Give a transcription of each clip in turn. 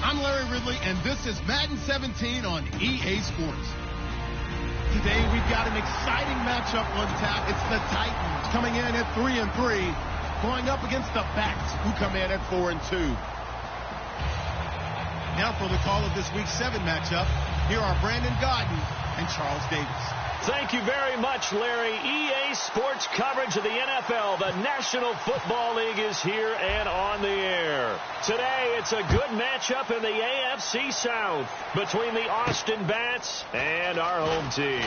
I'm Larry Ridley, and this is Madden 17 on EA Sports. Today, we've got an exciting matchup on tap. It's the Titans coming in at 3-3, going up against the Bats, who come in at 4-2. Now for the call of this week's 7 matchup, here are Brandon Godden and Charles Davis. Thank you very much, Larry. EA Sports coverage of the NFL. The National Football League is here and on the air. Today, it's a good matchup in the AFC South between the Austin Bats and our home team.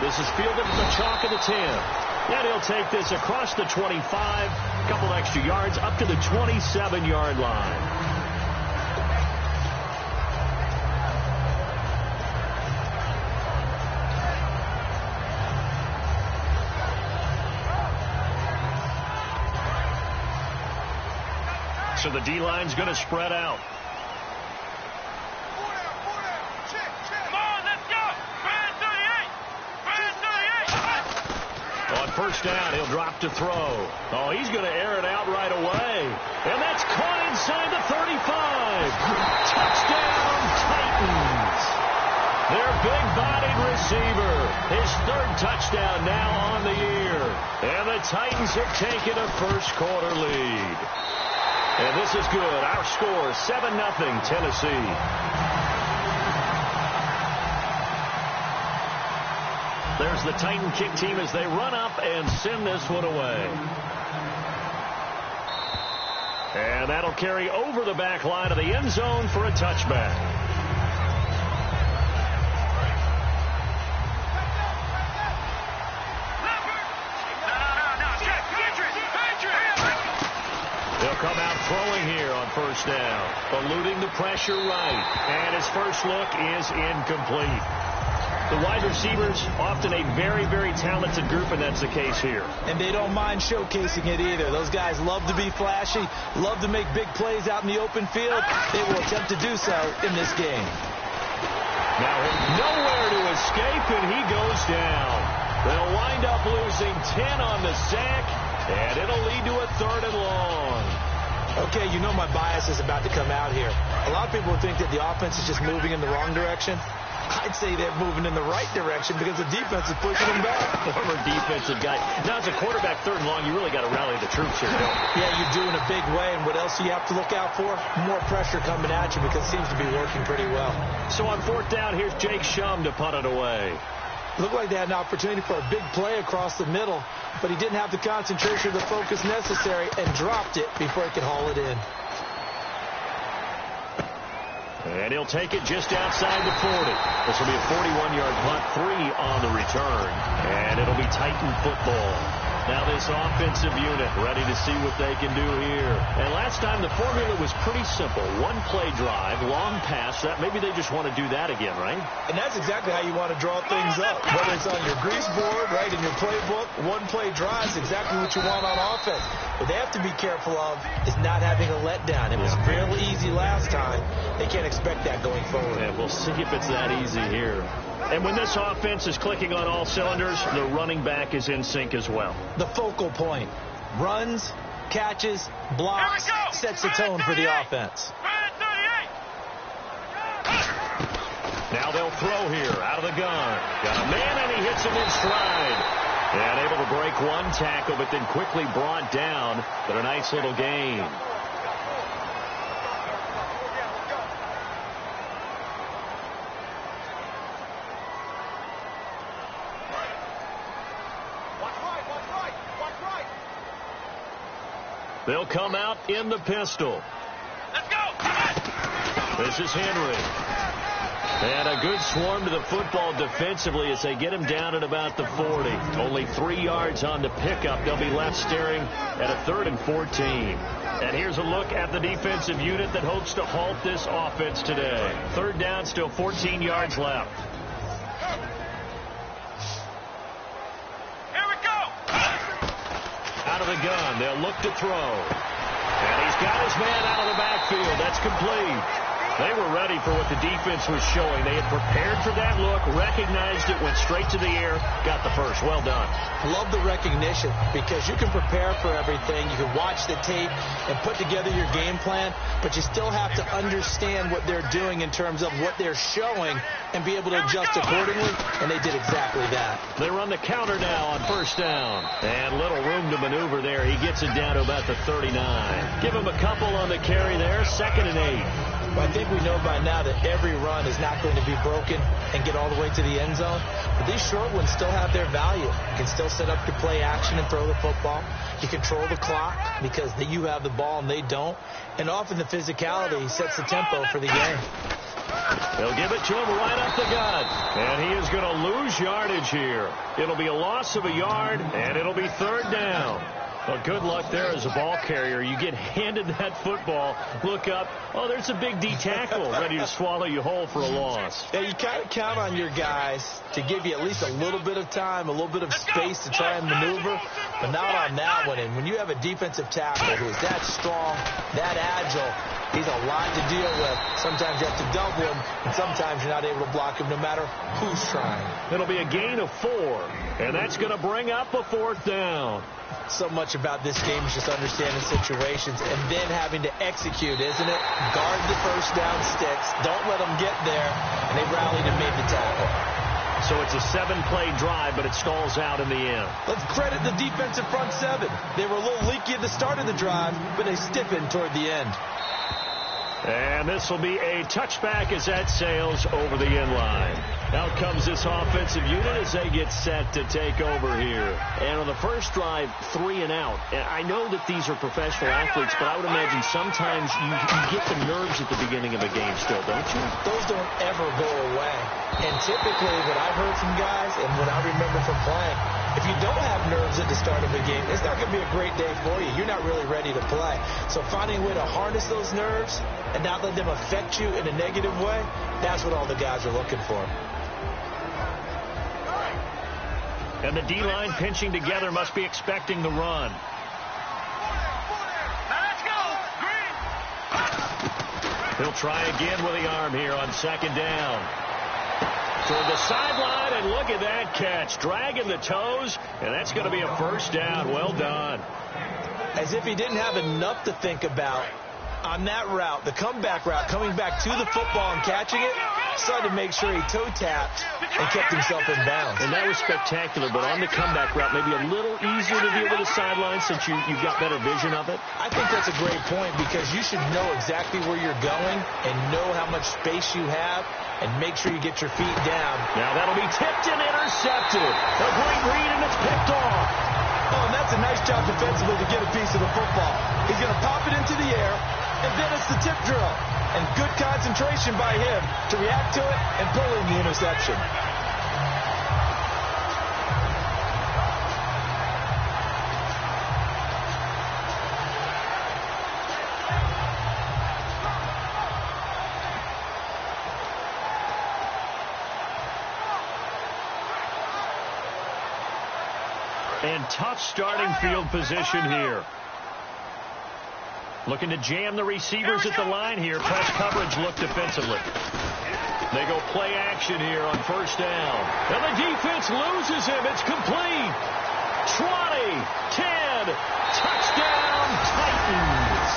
This is fielded from the chalk of the 10. And he'll take this across the 25, a couple extra yards, up to the 27-yard line. So the D-line's going to spread out. Come on, let's go. Brand 38. On first down, he'll drop to throw. Oh, he's going to air it out right away. And that's caught inside the 35. Touchdown, Titans. Their big-bodied receiver. His 3rd touchdown now on the year. And the Titans have taken a first-quarter lead. And this is good. Our score, 7-0, Tennessee. There's the Titan kick team as they run up and send this one away. And that'll carry over the back line of the end zone for a touchback. They'll come out throwing here on first down, eluding the pressure right, and his first look is incomplete. The wide receivers, often a very, very talented group, and that's the case here. And they don't mind showcasing it either. Those guys love to be flashy, love to make big plays out in the open field. They will attempt to do so in this game. Now nowhere to escape, and he goes down. They'll wind up losing 10 on the sack, and it'll lead to a 3rd and long. Okay, you know my bias is about to come out here. A lot of people think that the offense is just moving in the wrong direction. I'd say they're moving in the right direction because the defense is pushing them back. Former defensive guy. Now, as a quarterback, 3rd and long, you really got to rally the troops here, don't you? Yeah, you do in a big way. And what else do you have to look out for? More pressure coming at you because it seems to be working pretty well. So on 4th down, here's Jake Shum to punt it away. Looked like they had an opportunity for a big play across the middle, but he didn't have the concentration or the focus necessary and dropped it before he could haul it in. And he'll take it just outside the 40. This will be a 41-yard punt, 3 on the return. And it'll be Titan football. Now this offensive unit ready to see what they can do here. And last time the formula was pretty simple. 1-play drive, long pass. That maybe they just want to do that again, right? And that's exactly how you want to draw things up. Whether it's on your grease board, right, in your playbook, 1-play drive is exactly what you want on offense. What they have to be careful of is not having a letdown. It was fairly easy last time. They can't expect that going forward. Yeah, we'll see if it's that easy here. And when this offense is clicking on all cylinders, the running back is in sync as well. The focal point. Runs, catches, blocks, sets the tone for the offense. Now they'll throw here out of the gun. Got a man, and he hits him in stride. And able to break one tackle, but then quickly brought down. But a nice little gain. They'll come out in the pistol. Let's go. This is Henry. And a good swarm to the football defensively as they get him down at about the 40. Only 3 yards on the pickup. They'll be left staring at a 3rd and 14. And here's a look at the defensive unit that hopes to halt this offense today. 3rd down, still 14 yards left. Here we go. Out of the gun, they'll look to throw. And he's got his man out of the backfield. That's complete. They were ready for what the defense was showing. They had prepared for that look, recognized it, went straight to the air, got the first. Well done. Love the recognition because you can prepare for everything. You can watch the tape and put together your game plan, but you still have to understand what they're doing in terms of what they're showing and be able to adjust accordingly, and they did exactly that. They run the counter now on first down. And little room to maneuver there. He gets it down to about the 39. Give him a couple on the carry there, 2nd and 8. Well, I think we know by now that every run is not going to be broken and get all the way to the end zone. But these short ones still have their value. You can still set up your play action and throw the football. You control the clock because you have the ball and they don't. And often the physicality sets the tempo for the game. They'll give it to him right up the gut. And he is going to lose yardage here. It'll be a loss of a yard, and it'll be 3rd down. Well, good luck there as a ball carrier. You get handed that football, look up, oh, there's a big D tackle ready to swallow you whole for a loss. Yeah, you kind of count on your guys to give you at least a little bit of time, a little bit of space to try and maneuver, but not on that one. And when you have a defensive tackle who is that strong, that agile, he's a lot to deal with. Sometimes you have to double him, and sometimes you're not able to block him no matter who's trying. It'll be a gain of 4, and that's going to bring up a 4th down. So much about this game is just understanding situations and then having to execute, isn't it? Guard the first down sticks. Don't let them get there. And they rallied and made the tackle. So it's a 7-play drive, but it stalls out in the end. Let's credit the defensive front 7. They were a little leaky at the start of the drive, but they stiffened toward the end. And this will be a touchback as that sails over the end line. Out comes this offensive unit as they get set to take over here. And on the first drive, 3 and out. And I know that these are professional athletes, but I would imagine sometimes you get the nerves at the beginning of a game still, don't you? Those don't ever go away. And typically what I've heard from guys and what I remember from playing, if you don't have nerves at the start of a game, it's not going to be a great day for you. You're not really ready to play. So finding a way to harness those nerves and not let them affect you in a negative way, that's what all the guys are looking for. And the D-line pinching together must be expecting the run. He'll try again with the arm here on 2nd down. Toward the sideline, and look at that catch. Dragging the toes, and that's going to be a 1st down. Well done. As if he didn't have enough to think about on that route, the comeback route, coming back to the football and catching it, decided to make sure he toe-tapped and kept himself in bounds. And that was spectacular, but on the comeback route, maybe a little easier to deal with the sideline since you've got better vision of it. I think that's a great point because you should know exactly where you're going and know how much space you have and make sure you get your feet down. Now that'll be tipped and intercepted. A great read, and it's picked off. Oh, and that's a nice job defensively to get a piece of the football. He's going to pop it into the air, and then it's the tip drill. And good concentration by him to react to it and pull in the interception. And tough starting field position here. Looking to jam the receivers at the line here. Press coverage look defensively. They go play action here on 1st down. And the defense loses him. It's complete. 20, 10, touchdown Titans.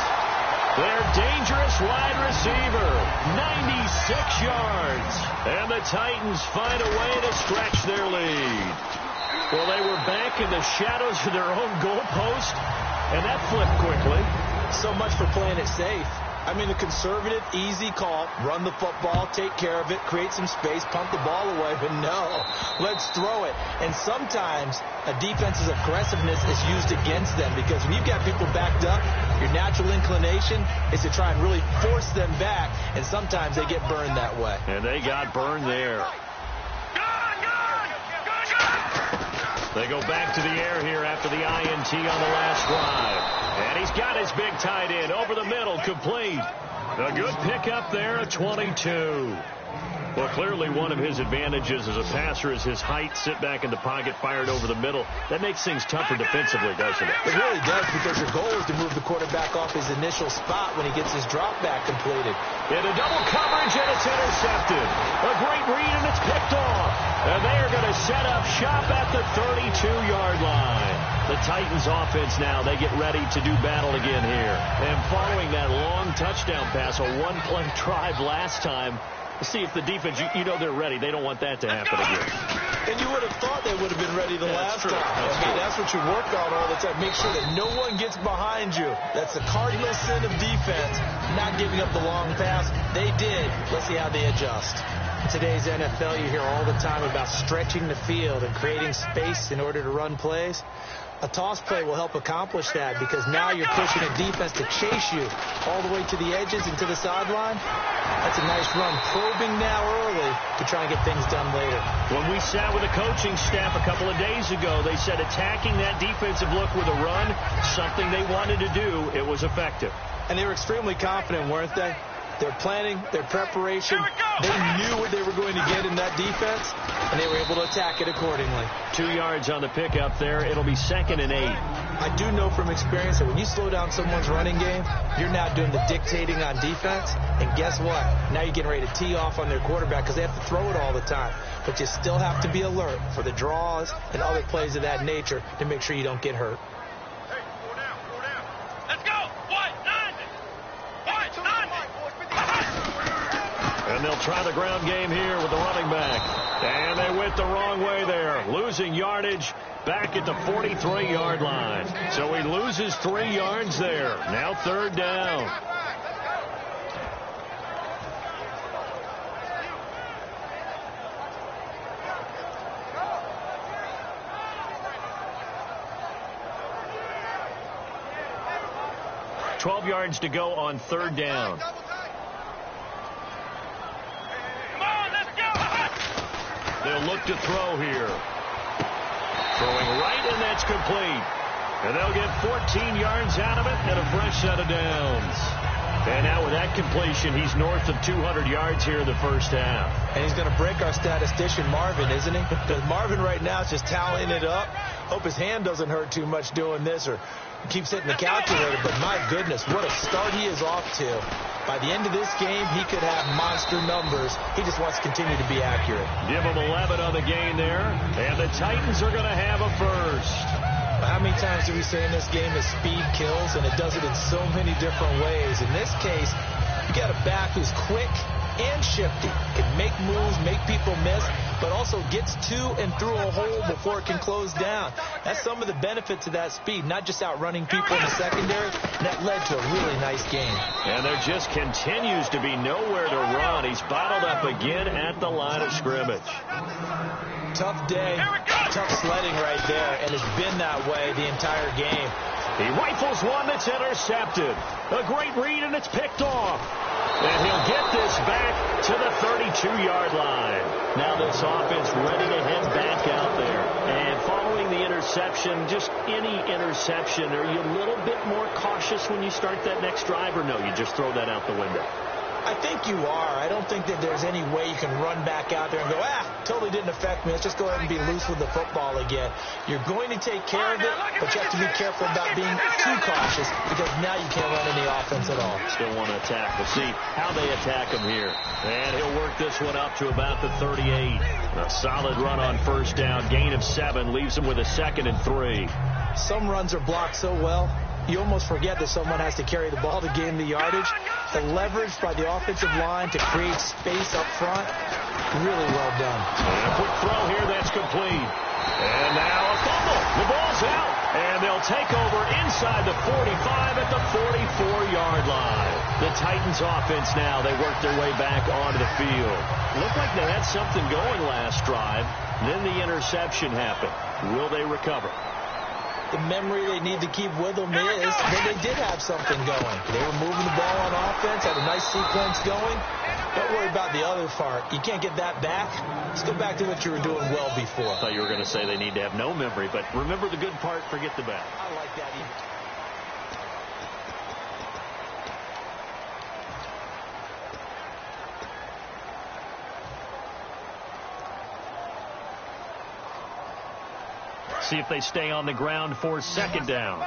Their dangerous wide receiver, 96 yards. And the Titans find a way to stretch their lead. Well, they were back in the shadows of their own goalpost, and that flipped quickly. So much for playing it safe. I mean, a conservative, easy call, run the football, take care of it, create some space, pump the ball away, but no, let's throw it. And sometimes a defense's aggressiveness is used against them because when you've got people backed up, your natural inclination is to try and really force them back, and sometimes they get burned that way. And they got burned there. They go back to the air here after the INT on the last drive. And he's got his big tight end over the middle, complete. A good pickup there at 22. Well, clearly one of his advantages as a passer is his height. Sit back in the pocket, fired over the middle. That makes things tougher defensively, doesn't it? It really does, because your goal is to move the quarterback off his initial spot when he gets his drop back completed. Into double coverage, and it's intercepted. A great read, and it's picked off. And they are going to set up shop at the 32-yard line. The Titans offense now, they get ready to do battle again here. And following that long touchdown pass, a one-play drive last time, see if the defense, you know they're ready. They don't want that to happen again. And you would have thought they would have been ready the last time. That's what you work on all the time. Make sure that no one gets behind you. That's the cardinal sin of defense, not giving up the long pass. They did. Let's see how they adjust. In today's NFL, you hear all the time about stretching the field and creating space in order to run plays. A toss play will help accomplish that, because now you're pushing a defense to chase you all the way to the edges and to the sideline. That's a nice run, probing now early to try and get things done later. When we sat with the coaching staff a couple of days ago, they said attacking that defensive look with a run, something they wanted to do, it was effective. And they were extremely confident, weren't they? Their planning, their preparation, they knew what they were going to get in that defense, and they were able to attack it accordingly. 2 yards on the pickup there. It'll be 2nd and 8. I do know from experience that when you slow down someone's running game, you're not doing the dictating on defense. And guess what? Now you're getting ready to tee off on their quarterback, because they have to throw it all the time. But you still have to be alert for the draws and other plays of that nature to make sure you don't get hurt. And they'll try the ground game here with the running back. And they went the wrong way there. Losing yardage back at the 43-yard line. So he loses 3 yards there. Now 3rd down. $12 yards to go on 3rd down. They'll look to throw here. Throwing right, and that's complete. And they'll get 14 yards out of it and a fresh set of downs. And now with that completion, he's north of 200 yards here in the first half. And he's going to break our statistician, Marvin, isn't he? Because Marvin right now is just tallying it up. Hope his hand doesn't hurt too much doing this, or keeps hitting the calculator. But my goodness, what a start he is off to. By the end of this game, he could have monster numbers. He just wants to continue to be accurate. Give him 11 on the gain there. And the Titans are going to have a first. How many times do we say in this game that speed kills, and it does it in so many different ways? In this case, you got a back who's quick and shifty, can make moves, make people miss, but also gets to and through a hole before it can close down. That's some of the benefits of that speed, not just outrunning people in the secondary. And that led to a really nice game. And there just continues to be nowhere to run. He's bottled up again at the line of scrimmage. Tough day, tough sledding right there, and it's been that way the entire game. He rifles one that's intercepted. A great read, and it's picked off. And he'll get this back to the 32-yard line. Now this offense ready to head back out there. And following the interception, just any interception, are you a little bit more cautious when you start that next drive, or no, you just throw that out the window? I think you are. I don't think that there's any way you can run back out there and go, totally didn't affect me. Let's just go ahead and be loose with the football again. You're going to take care of it, but you have to be careful about being too cautious, because now you can't run any offense at all. Still want to attack. We'll see how they attack him here. And he'll work this one up to about the 38. A solid run on 1st down. Gain of 7 leaves him with a 2nd and 3. Some runs are blocked so well, you almost forget that someone has to carry the ball to gain the yardage. The leverage by the offensive line to create space up front, really well done. And a quick throw here, that's complete. And now a fumble. The ball's out. And they'll take over inside the 45 at the 44-yard line. The Titans offense now, they work their way back onto the field. Looked like they had something going last drive. Then the interception happened. Will they recover? The memory they need to keep with them is that they did have something going. They were moving the ball on offense, had a nice sequence going. Don't worry about the other part. You can't get that back. Let's go back to what you were doing well before. I thought you were going to say they need to have no memory, but remember the good part, forget the bad. I like that even. See if they stay on the ground for second down.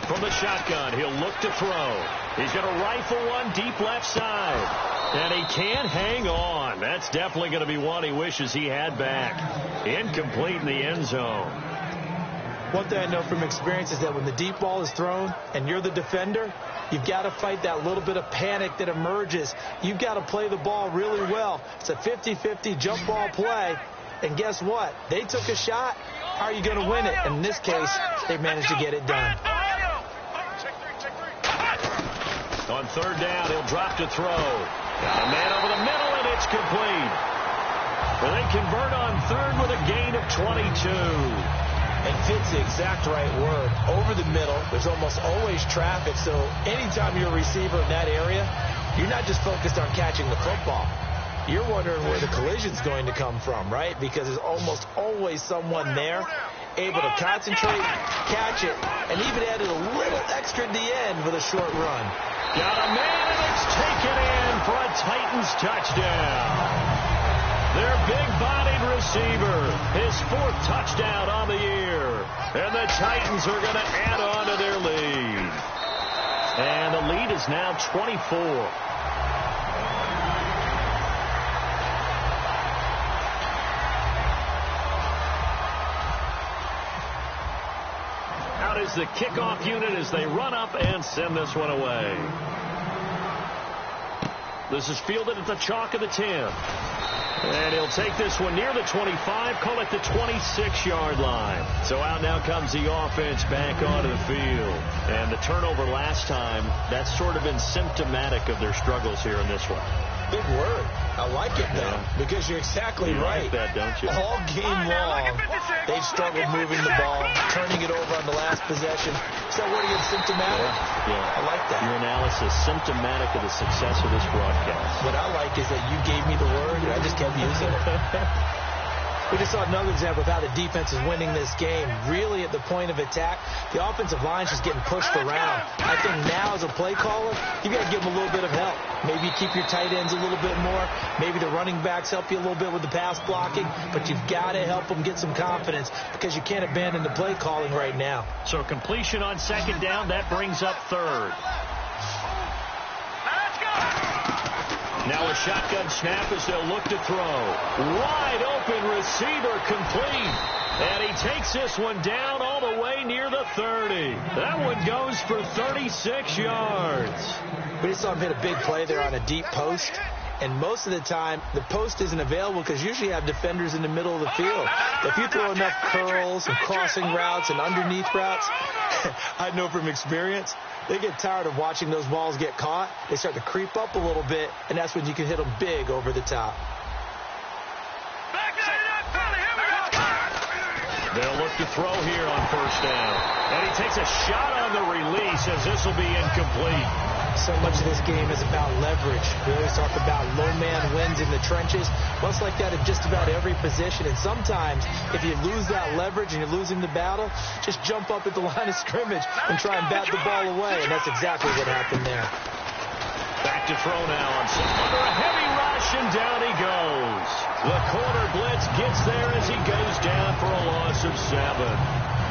From the shotgun, he'll look to throw. He's going to rifle one deep left side. And he can't hang on. That's definitely going to be one he wishes he had back. Incomplete in the end zone. One thing I know from experience is that when the deep ball is thrown and you're the defender, you've got to fight that little bit of panic that emerges. You've got to play the ball really well. It's a 50-50 jump ball play. And guess what? They took a shot. How are you going to win it? And in this case, they managed to get it done. On third down, he'll drop to throw. Got a man over the middle, and it's complete. Well, they convert on third with a gain of 22. And fits the exact right word. Over the middle, there's almost always traffic, so anytime you're a receiver in that area, you're not just focused on catching the football. You're wondering where the collision's going to come from, right? Because there's almost always someone there able to concentrate, catch it, and even added a little extra at the end with a short run. Got a man, and it's taken in for a Titans touchdown. Their big-bodied receiver, his 4th touchdown on the year. And the Titans are going to add on to their lead. And the lead is now 24. Out is the kickoff unit as they run up and send this one away. This is fielded at the chalk of the 10. And he'll take this one near the 25, call it the 26-yard line. So out now comes the offense back onto the field. And the turnover last time, that's sort of been symptomatic of their struggles here in this one. Big word. I like it, though, because you're exactly right. Like that, don't you? All game long, they've struggled moving the ball, turning it over on the last possession. So what are you, symptomatic? Yeah. I like that. Your analysis, symptomatic of the success of this broadcast. What I like is that you gave me the word, and I just kept using it. We just saw another example of how the defense is winning this game. Really at the point of attack, the offensive line's just getting pushed around. I think now as a play caller, you got to give them a little bit of help. Maybe keep your tight ends a little bit more. Maybe the running backs help you a little bit with the pass blocking. But you've got to help them get some confidence because you can't abandon the play calling right now. So completion on second down, that brings up third. Now a shotgun snap as they'll look to throw. Wide open receiver complete. And he takes this one down all the way near the 30. That one goes for 36 yards. We just saw him hit a big play there on a deep post. And most of the time, the post isn't available because usually you have defenders in the middle of the field. If you throw enough curls and crossing routes and underneath routes, I know from experience, they get tired of watching those balls get caught. They start to creep up a little bit, and that's when you can hit them big over the top. They'll look to throw here on first down. And he takes a shot on the release as this will be incomplete. So much of this game is about leverage. We always talk about low man wins in the trenches. Well, it's like that in just about every position. And sometimes, if you lose that leverage and you're losing the battle, just jump up at the line of scrimmage and try and bat the ball away. And that's exactly what happened there. Back to throw now under a heavy rush, and down he goes. The corner blitz gets there as he goes down for a loss of 7.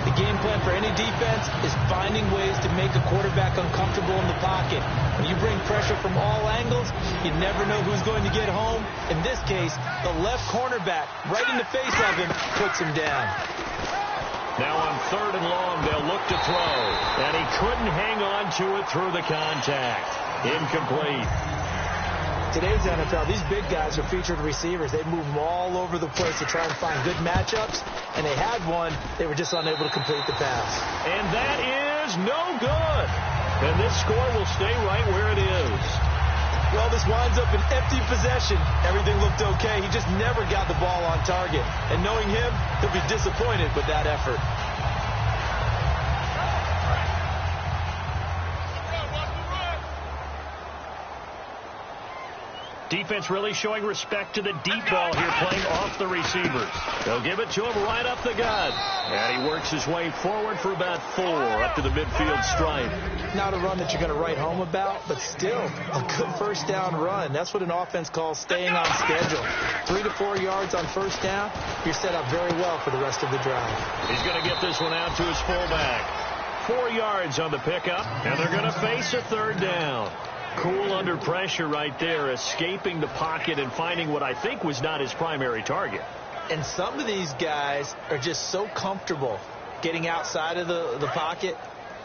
The game plan for any defense is finding ways to make a quarterback uncomfortable in the pocket. When you bring pressure from all angles, you never know who's going to get home. In this case, the left cornerback, right in the face of him, puts him down. Now on third and long, they'll look to throw. And he couldn't hang on to it through the contact. Incomplete. Today's NFL, these big guys are featured receivers. They move them all over the place to try and find good matchups, and they had one. They were just unable to complete the pass. And that is no good. And this score will stay right where it is. Well, this winds up an empty possession. Everything looked okay. He just never got the ball on target. And knowing him, he'll be disappointed with that effort. Defense really showing respect to the deep ball here, playing off the receivers. They'll give it to him right up the gut. And he works his way forward for about 4 up to the midfield stripe. Not a run that you're going to write home about, but still a good first down run. That's what an offense calls staying on schedule. 3 to 4 yards on first down, you're set up very well for the rest of the drive. He's going to get this one out to his fullback. 4 yards on the pickup, and they're going to face a third down. Cool under pressure right there, escaping the pocket and finding what I think was not his primary target. And some of these guys are just so comfortable getting outside of the pocket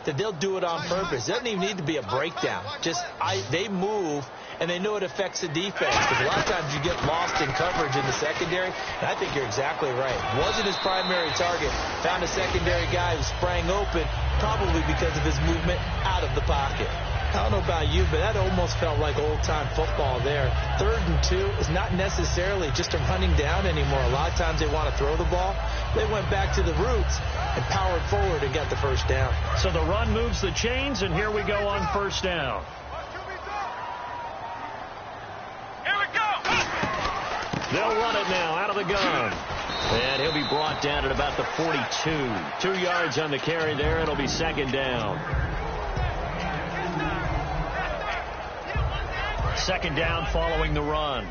that they'll do it on purpose. It doesn't even need to be a breakdown. They move, and they know it affects the defense. Because a lot of times you get lost in coverage in the secondary, and I think you're exactly right. Wasn't his primary target. Found a secondary guy who sprang open, probably because of his movement out of the pocket. I don't know about you, but that almost felt like old-time football there. 3rd and 2 is not necessarily just a running down anymore. A lot of times they want to throw the ball. They went back to the roots and powered forward and got the first down. So the run moves the chains, and here we go on first down. Here we go. They'll run it now out of the gun. And he'll be brought down at about the 42. 2 yards on the carry there. It'll be second down. Second down following the run.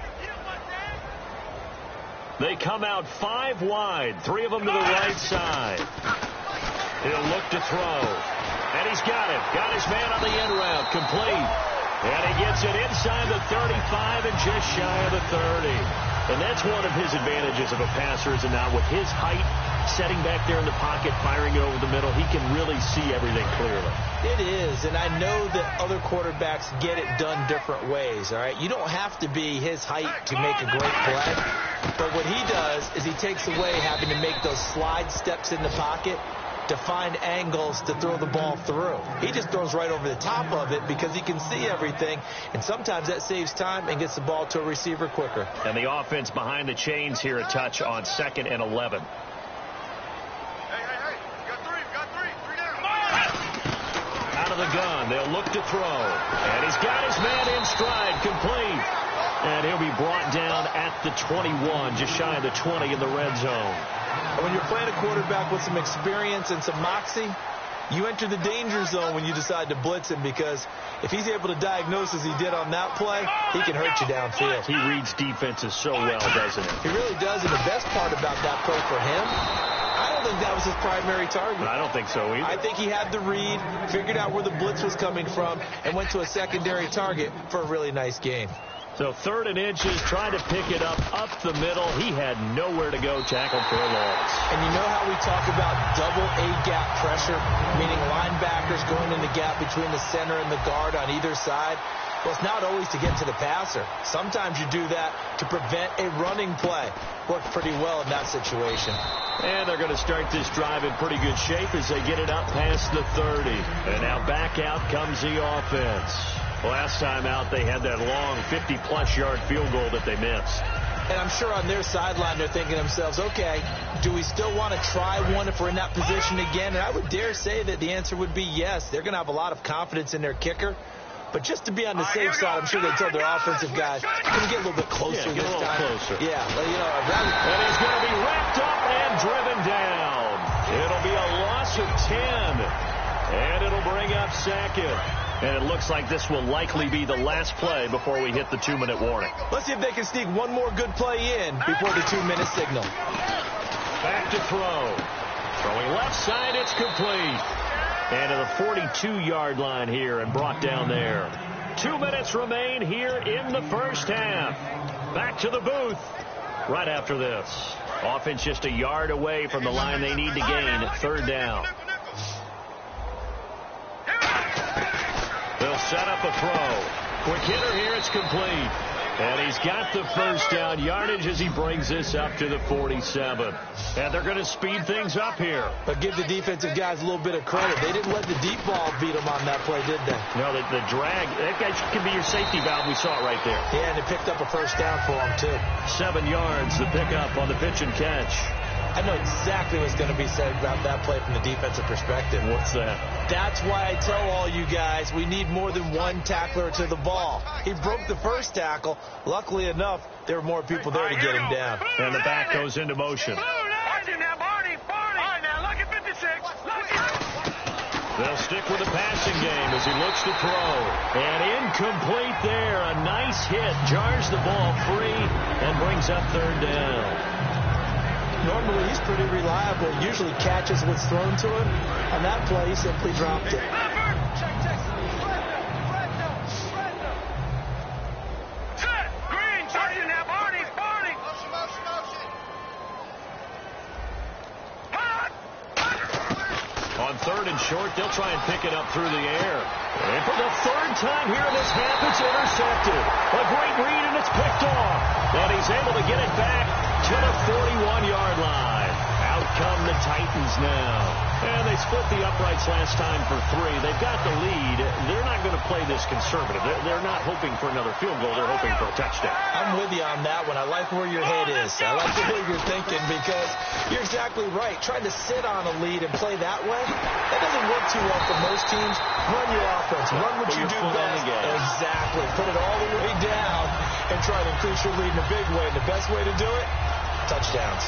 They come out 5 wide, 3 of them to the right side. He'll look to throw. And he's got it. Got his man on the end route. Complete. And he gets it inside the 35 and just shy of the 30. And that's one of his advantages of a passer, is it not? With his height, setting back there in the pocket, firing it over the middle, he can really see everything clearly. It is, and I know that other quarterbacks get it done different ways, all right? You don't have to be his height to make a great play, but what he does is he takes away having to make those slide steps in the pocket to find angles to throw the ball through. He just throws right over the top of it because he can see everything, and sometimes that saves time and gets the ball to a receiver quicker. And the offense behind the chains here a touch on 2nd and 11. Out of the gun, they'll look to throw. And he's got his man in stride, complete. And he'll be brought down at the 21, just shy of the 20 in the red zone. When you're playing a quarterback with some experience and some moxie, you enter the danger zone when you decide to blitz him, because if he's able to diagnose as he did on that play, he can hurt you downfield. He reads defenses so well, doesn't he? He really does, and the best part about that play for him, I don't think that was his primary target. I don't think so either. I think he had the read, figured out where the blitz was coming from, and went to a secondary target for a really nice gain. So 3rd and inches, trying to pick it up the middle. He had nowhere to go, tackled for a loss. And you know how we talk about double A-gap pressure, meaning linebackers going in the gap between the center and the guard on either side? Well, it's not always to get to the passer. Sometimes you do that to prevent a running play. Worked pretty well in that situation. And they're going to start this drive in pretty good shape as they get it up past the 30. And now back out comes the offense. Last time out, they had that long 50-plus yard field goal that they missed. And I'm sure on their sideline, they're thinking to themselves, okay, do we still want to try one if we're in that position again? And I would dare say that the answer would be yes. They're going to have a lot of confidence in their kicker. But just to be on the safe side, I'm sure they told their offensive guys, can we get a little bit closer this time? Closer. Yeah, well, you know, and he's going to be wrapped up and driven down. It'll be a loss of 10. And it'll bring up 2nd. And it looks like this will likely be the last play before we hit the 2-minute warning. Let's see if they can sneak one more good play in before the 2-minute signal. Back to throw. Throwing left side, it's complete. And to the 42-yard line here and brought down there. 2 minutes remain here in the first half. Back to the booth right after this. Offense just a yard away from the line they need to gain. 3rd down. They'll set up a throw. Quick hitter here, it's complete. And he's got the first down yardage as he brings this up to the 47. And they're going to speed things up here. But give the defensive guys a little bit of credit. They didn't let the deep ball beat them on that play, did they? No, the drag, that guy can be your safety valve. We saw it right there. Yeah, and they picked up a first down for him, too. 7 yards, the pickup on the pitch and catch. I know exactly what's going to be said about that play from the defensive perspective. What's that? That's why I tell all you guys we need more than one tackler to the ball. He broke the first tackle. Luckily enough, there were more people there to get him down. And the back goes into motion. Watch him now, Barney. All right, now, look at 56. They'll stick with the passing game as he looks to throw. And incomplete there. A nice hit. Jars the ball free and brings up third down. Normally, he's pretty reliable. Usually catches what's thrown to him. On that play, he simply dropped it. Green, charging now, Barney. On third and short, they'll try and pick it up through the air. And for the third time here in this half, it's intercepted. A great read, and it's picked off. And he's able to get it back to the 41-yard line. Out come the Titans now. And they split the uprights last time for 3. They've got the lead. They're not going to play this conservative. They're not hoping for another field goal. They're hoping for a touchdown. I'm with you on that one. I like where your head is. I like the way you're thinking because you're exactly right. Trying to sit on a lead and play that way, that doesn't work too well for most teams. Run your offense. Run what you do best. Exactly. Put it all the way down and try to increase your lead in a big way. And the best way to do it, touchdowns.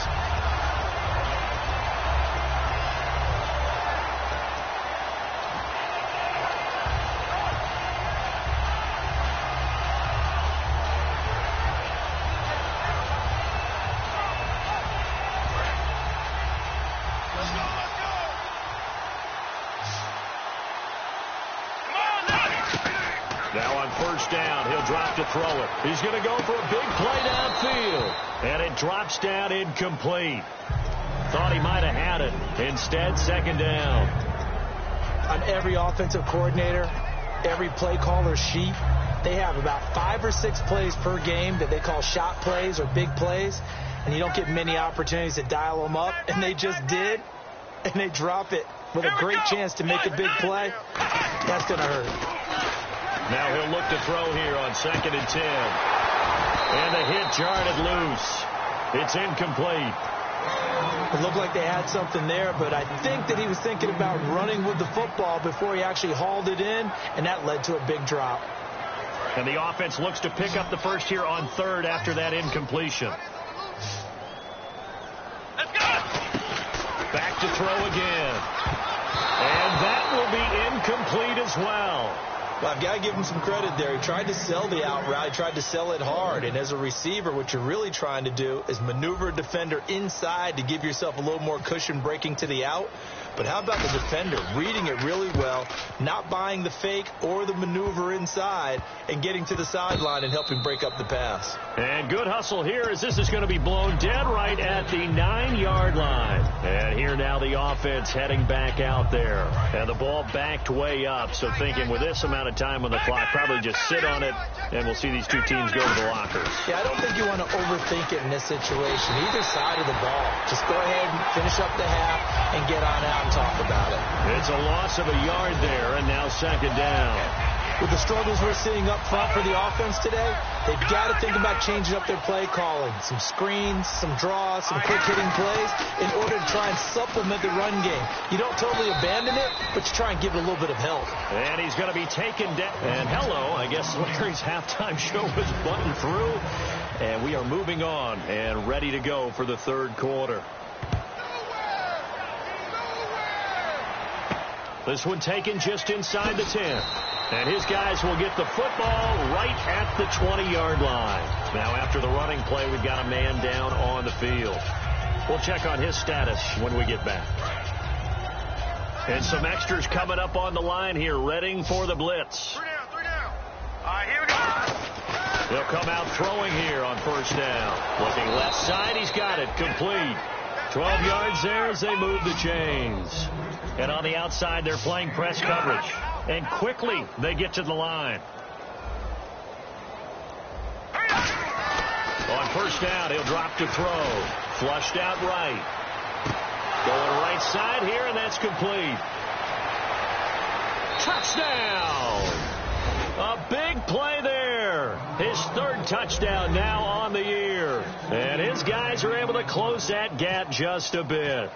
Now on first down, he'll drop to throw it. He's going to go for a big play downfield. And it drops down incomplete. Thought he might have had it. Instead, second down. On every offensive coordinator, every play caller sheet, they have about 5 or 6 plays per game that they call shot plays or big plays. And you don't get many opportunities to dial them up. And they just did. And they drop it with a great chance to make a big play. That's going to hurt. Now he'll look to throw here on 2nd and 10. And the hit jarred it loose. It's incomplete. It looked like they had something there, but I think that he was thinking about running with the football before he actually hauled it in, and that led to a big drop. And the offense looks to pick up the first here on third after that incompletion. Let's go. Back to throw again. And that will be incomplete as well. Well, I've got to give him some credit there. He tried to sell the out route. He tried to sell it hard. And as a receiver, what you're really trying to do is maneuver a defender inside to give yourself a little more cushion breaking to the out. But how about the defender reading it really well, not buying the fake or the maneuver inside, and getting to the sideline and helping break up the pass. And good hustle here as this is going to be blown dead right at the 9-yard line. And here now the offense heading back out there. And the ball backed way up. So thinking with this amount of time on the clock, probably just sit on it, and we'll see these two teams go to the lockers. Yeah, I don't think you want to overthink it in this situation. Either side of the ball. Just go ahead and finish up the half and get on out and talk about it. It's a loss of a yard there, and now second down. With the struggles we're seeing up front for the offense today, they've got to think about changing up their play calling. Some screens, some draws, some quick-hitting plays in order to try and supplement the run game. You don't totally abandon it, but you try and give it a little bit of help. And he's going to be taken down. And hello, I guess Larry's halftime show was buttoned through. And we are moving on and ready to go for the third quarter. This one taken just inside the 10. And his guys will get the football right at the 20-yard line. Now, after the running play, we've got a man down on the field. We'll check on his status when we get back. And some extras coming up on the line here, readying for the blitz. 3 down, 3 down. All right, here we go. They'll come out throwing here on first down. Looking left side, he's got it, complete. 12 yards there as they move the chains. And on the outside, they're playing press coverage. And quickly, they get to the line. On first down, he'll drop to throw. Flushed out right. Going right side here, and that's complete. Touchdown! A big play there. His third receiving touchdown now on the year. And his guys are able to close that gap just a bit.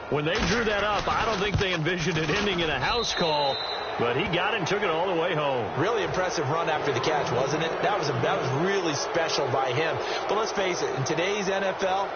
When they drew that up, I don't think they envisioned it ending in a house call, but he got it and took it all the way home. Really impressive run after the catch, wasn't it? That was really special by him. But let's face it, in today's NFL,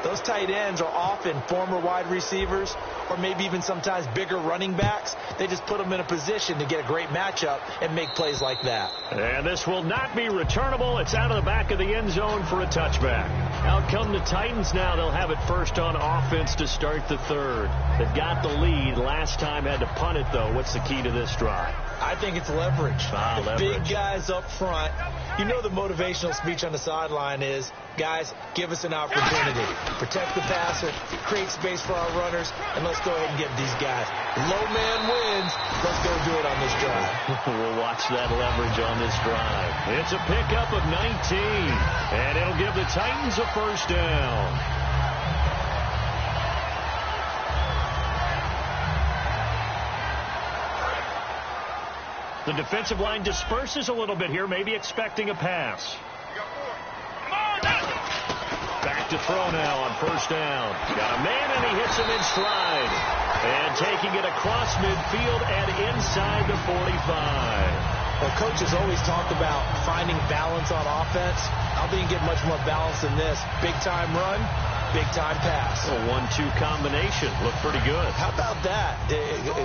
those tight ends are often former wide receivers or maybe even sometimes bigger running backs. They just put them in a position to get a great matchup and make plays like that. And this will not be returnable. It's out of the back of the end zone for a touchback. Out come the Titans now. They'll have it first on offense to start the third. They've got the lead. Last time had to punt it, though. What's the key to this drive? I think it's leverage. Leverage. Big guys up front. You know the motivational speech on the sideline is, guys, give us an opportunity. Protect the passer, create space for our runners, and let's go ahead and get these guys. Low man wins. Let's go do it on this drive. We'll watch that leverage on this drive. It's a pickup of 19, and it'll give the Titans a first down. The defensive line disperses a little bit here, maybe expecting a pass. Back to throw now on first down. Got a man, and he hits him in stride. And taking it across midfield and inside the 45. Well, coaches always talk about finding balance on offense. I don't think you get much more balance than this. Big-time run, big-time pass. A 1-2 combination. Looked pretty good. How about that?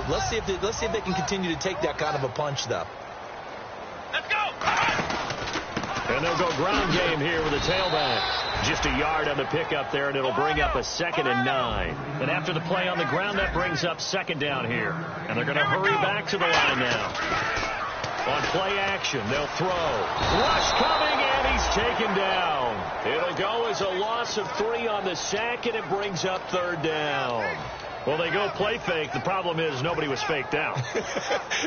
Let's see if they can continue to take that kind of a punch, though. Let's go! And they'll go ground game here with a tailback. Just a yard on the pickup there, and it'll bring up a 2nd and 9. And after the play on the ground, that brings up 2nd down here. And they're going to hurry back to the line now. On play action, they'll throw. Rush coming, and he's taken down. It'll go as a loss of 3 on the sack, and it brings up 3rd down. Well, they go play fake. The problem is nobody was faked out.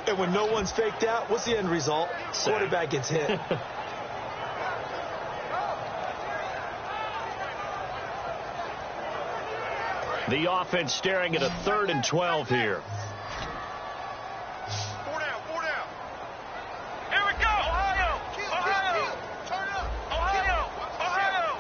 And when no one's faked out, what's the end result? Sack. Quarterback gets hit. The offense staring at a 3rd and 12 here. 4 down, 4 down. Here we go. Ohio. Ohio. Turn up. Ohio. Ohio.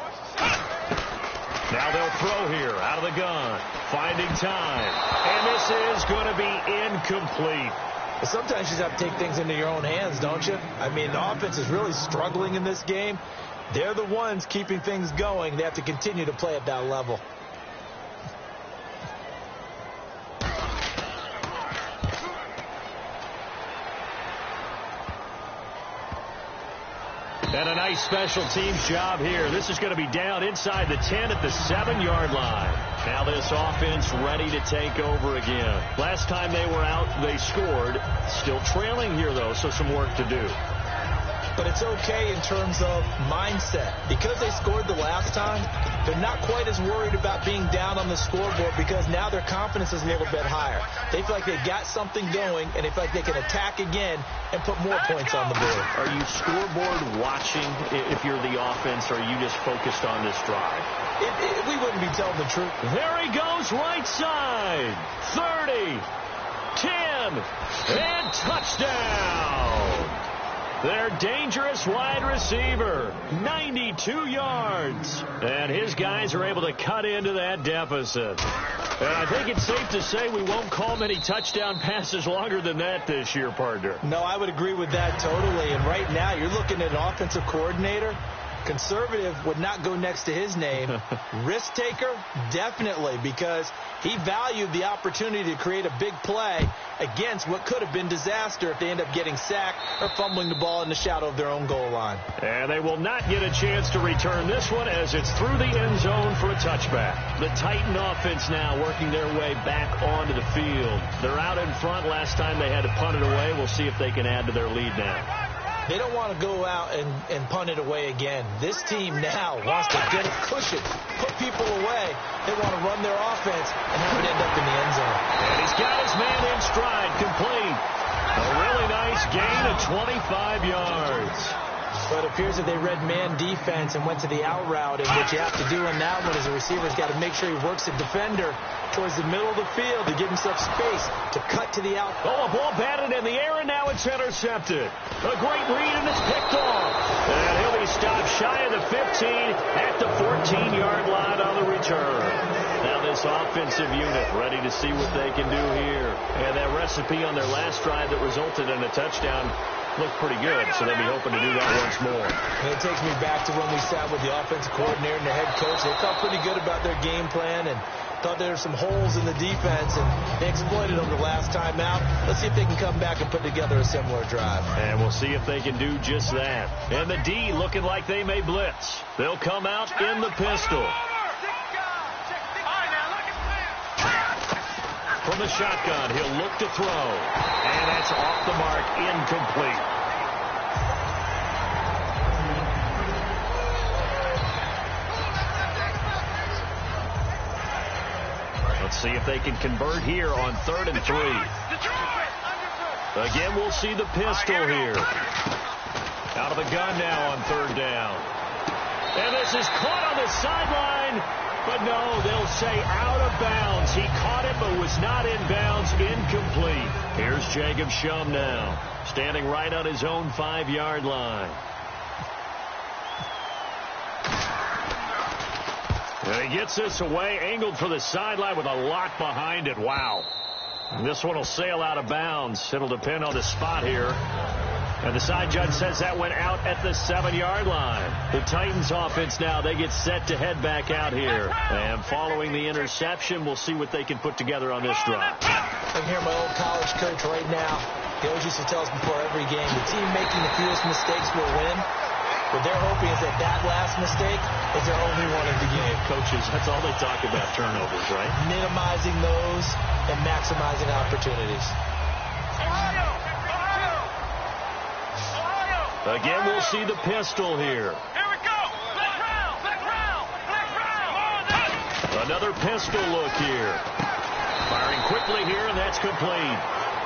Now they'll throw here out of the gun. Finding time. And this is going to be incomplete. But sometimes you just have to take things into your own hands, don't you? I mean, the offense is really struggling in this game. They're the ones keeping things going. They have to continue to play at that level. And a nice special teams job here. This is going to be down inside the 10 at the 7-yard line. Now this offense ready to take over again. Last time they were out, they scored. Still trailing here, though, so some work to do. But it's okay in terms of mindset. Because they scored the last time, they're not quite as worried about being down on the scoreboard because now their confidence is a little bit higher. They feel like they got something going, and they feel like they can attack again and put more points on the board. Are you scoreboard watching if you're the offense, or are you just focused on this drive? We wouldn't be telling the truth. There he goes, right side. 30, 10, and touchdown. Their dangerous wide receiver, 92 yards. And his guys are able to cut into that deficit. And I think it's safe to say we won't call many touchdown passes longer than that this year, partner. No, I would agree with that totally. And right now, you're looking at an offensive coordinator. Conservative would not go next to his name. Risk taker, definitely, because he valued the opportunity to create a big play against what could have been disaster if they end up getting sacked or fumbling the ball in the shadow of their own goal line. And they will not get a chance to return this one as it's through the end zone for a touchback. The Titan offense now working their way back onto the field. They're out in front. Last time they had to punt it away. We'll see if they can add to their lead now. They don't want to go out and punt it away again. This team now wants to get a cushion, put people away. They want to run their offense and have it end up in the end zone. And he's got his man in stride, complete. A really nice gain of 25 yards. But it appears that they read man defense and went to the out route, and what you have to do in that one is the receiver's got to make sure he works the defender towards the middle of the field to give himself space to cut to the out. Oh, a ball batted in the air, and now it's intercepted. A great read, and it's picked off. And he'll be stopped shy of the 15 at the 14-yard line on the return. Now this offensive unit ready to see what they can do here. And that recipe on their last drive that resulted in a touchdown looked pretty good, so they'll be hoping to do that once more. And it takes me back to when we sat with the offensive coordinator and the head coach. They felt pretty good about their game plan and thought there were some holes in the defense, and they exploited them the last time out. Let's see if they can come back and put together a similar drive. And we'll see if they can do just that. And the D looking like they may blitz. They'll come out in the pistol. From the shotgun, he'll look to throw. And that's off the mark, incomplete. Let's see if they can convert here on 3rd and 3. Again, we'll see the pistol here. Out of the gun now on 3rd down. And this is caught on the sideline. But no, they'll say out of bounds. He caught it but was not in bounds. Incomplete. Here's Jacob Shum now, standing right on his own 5-yard line. And he gets this away, angled for the sideline with a lot behind it. Wow. This one will sail out of bounds. It'll depend on the spot here. And the side judge says that went out at the 7-yard line. The Titans offense now, they get set to head back out here. And following the interception, we'll see what they can put together on this drive. I can hear my old college coach right now. He always used to tell us before every game, the team making the fewest mistakes will win. What they're hoping is that that last mistake is their only one of the game. Coaches, that's all they talk about, turnovers, right? Minimizing those and maximizing opportunities. Again, we'll see the pistol here. Here we go. Black round. Another pistol look here. Firing quickly here, and that's complete.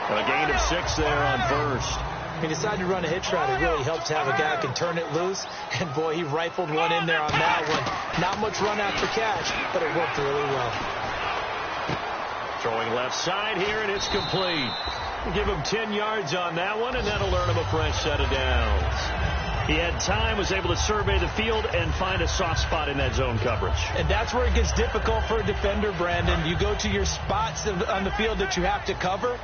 A gain of 6 there on 1st. He decided to run a hitch route. It really helped to have a guy who can turn it loose. And, boy, he rifled one in there on that one. Not much run after catch, but it worked really well. Throwing left side here, and it's complete. Give him 10 yards on that one, and that'll earn him a fresh set of downs. He had time, was able to survey the field and find a soft spot in that zone coverage. And that's where it gets difficult for a defender, Brandon. You go to your spots on the field that you have to cover,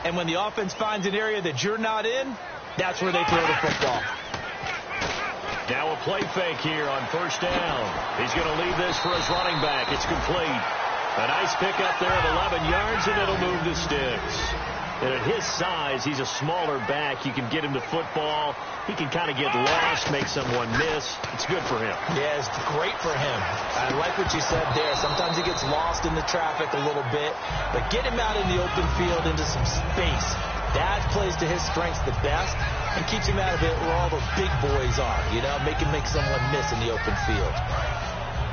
and when the offense finds an area that you're not in, that's where they throw the football. Now a play fake here on 1st down. He's going to leave this for his running back. It's complete. A nice pickup there of 11 yards, and it'll move the sticks. And at his size, he's a smaller back. You can get him to football. He can kind of get lost, make someone miss. It's good for him. Yeah, it's great for him. I like what you said there. Sometimes he gets lost in the traffic a little bit. But get him out in the open field into some space. That plays to his strengths the best and keeps him out of it where all the big boys are. You know, make someone miss in the open field.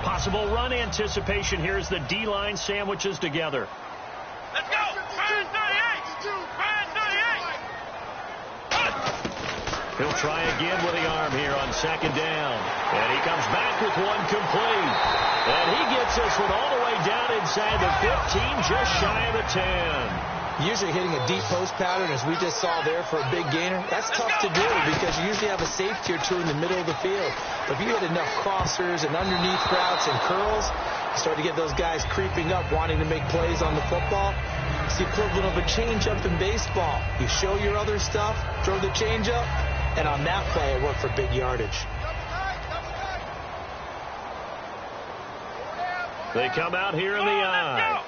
Possible run anticipation here as the D-line sandwiches together. Let's go. Burn 38. Burn 38. He'll try again with the arm here on 2nd down. And he comes back with one complete. And he gets this one all the way down inside the 15, just shy of the 10. Usually hitting a deep post pattern, as we just saw there for a big gainer, that's tough to do because you usually have a safety or two in the middle of the field. But if you hit enough crossers and underneath routes and curls, you start to get those guys creeping up, wanting to make plays on the football. It's the equivalent of a changeup in baseball. You show your other stuff, throw the changeup, and on that play, it worked for big yardage. They come out here in the eye.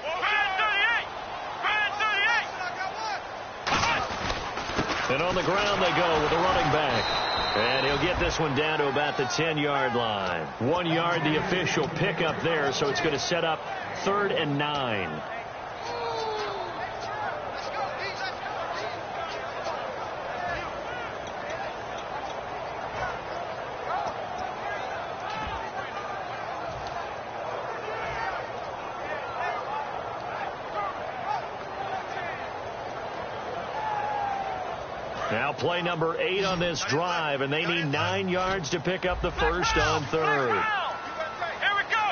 And on the ground they go with the running back. And he'll get this one down to about the 10-yard line. 1 yard, the official pickup there, so it's going to set up 3rd and 9. Now play number 8 on this drive, and they need 9 yards to pick up the first on 3rd. Here we go.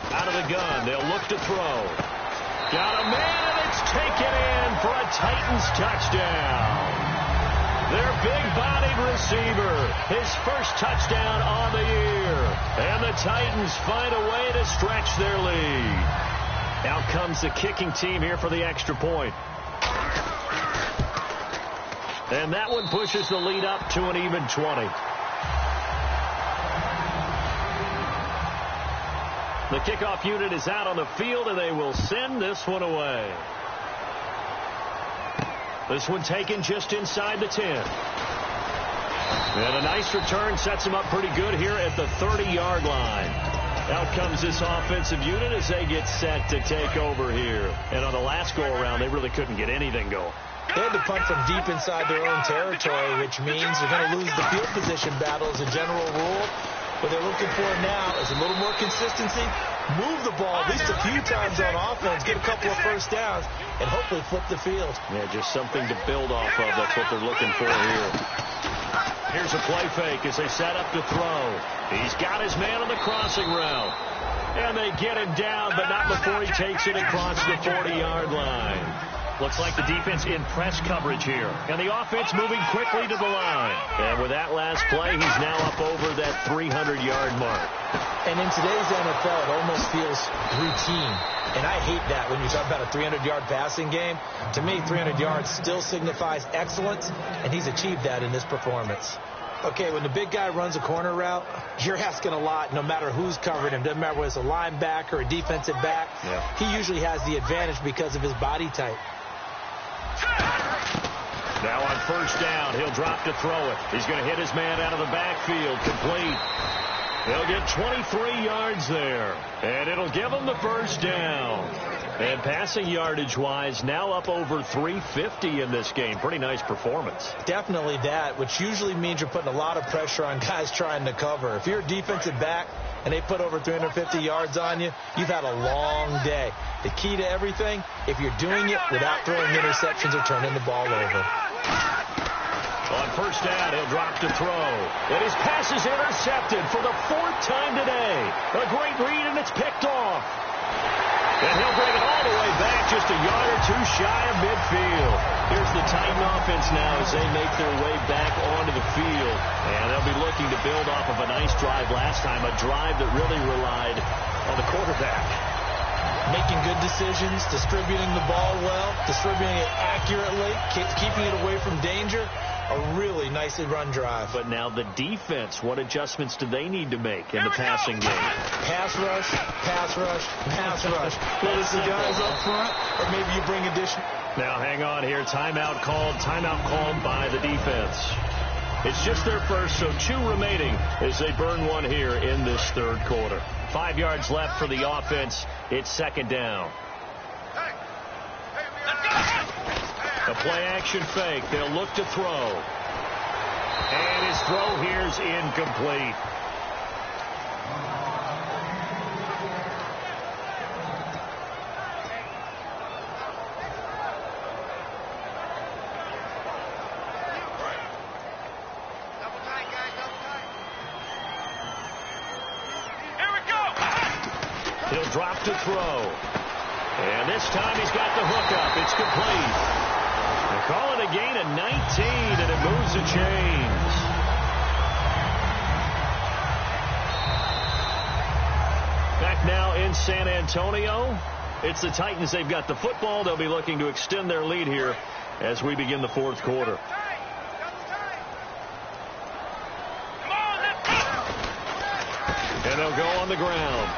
Out of the gun, they'll look to throw. Got a man, and it's taken in for a Titans touchdown. Their big-bodied receiver. His first touchdown on the year. And the Titans find a way to stretch their lead. Out comes the kicking team here for the extra point. And that one pushes the lead up to an even 20. The kickoff unit is out on the field, and they will send this one away. This one taken just inside the 10. And a nice return sets them up pretty good here at the 30-yard line. Out comes this offensive unit as they get set to take over here. And on the last go-around, they really couldn't get anything going. They had to punt from deep inside their own territory, which means they're going to lose the field position battle as a general rule. What they're looking for now is a little more consistency, move the ball at least a few times on offense, get a couple of first downs, and hopefully flip the field. Yeah, just something to build off of. That's what they're looking for here. Here's a play fake as they set up to throw. He's got his man on the crossing route. And they get him down, but not before he takes it across the 40-yard line. Looks like the defense in press coverage here. And the offense moving quickly to the line. And with that last play, he's now up over that 300-yard mark. And in today's NFL, it almost feels routine. And I hate that when you talk about a 300-yard passing game. To me, 300 yards still signifies excellence, and he's achieved that in this performance. Okay, when the big guy runs a corner route, you're asking a lot no matter who's covering him. Doesn't matter whether it's a linebacker or a defensive back. Yeah. He usually has the advantage because of his body type. Now on first down, he'll drop to throw it. He's going to hit his man out of the backfield. Complete. He'll get 23 yards there. And it'll give him the first down. And passing yardage-wise, now up over 350 in this game. Pretty nice performance. Definitely that, which usually means you're putting a lot of pressure on guys trying to cover. If you're a defensive back and they put over 350 yards on you, you've had a long day. The key to everything, if you're doing it without throwing interceptions or turning the ball over. On first down, he'll drop to throw. And his pass is intercepted for the 4th time today. A great read, and it's picked off. And he'll bring it all the way back just a yard or two shy of midfield. Here's the Titan offense now as they make their way back onto the field. And they'll be looking to build off of a nice drive last time, a drive that really relied on the quarterback. Making good decisions, distributing the ball well, distributing it accurately, keeping it away from danger. A really nicely run drive. But now the defense, what adjustments do they need to make in the passing game? Pass rush, pass rush, pass rush. Whether it's the guys up front or maybe you bring addition. Now hang on here. Timeout called by the defense. It's just their first, so 2 remaining as they burn one here in this 3rd quarter. 5 yards left for the offense. It's 2nd down. A play-action fake. They'll look to throw. And his throw here's incomplete. He'll drop to throw. And this time he's got the hook up. It's complete. They call it a gain of 19, and it moves the chains. Back now in San Antonio. It's the Titans. They've got the football. They'll be looking to extend their lead here as we begin the 4th quarter. And they'll go on the ground.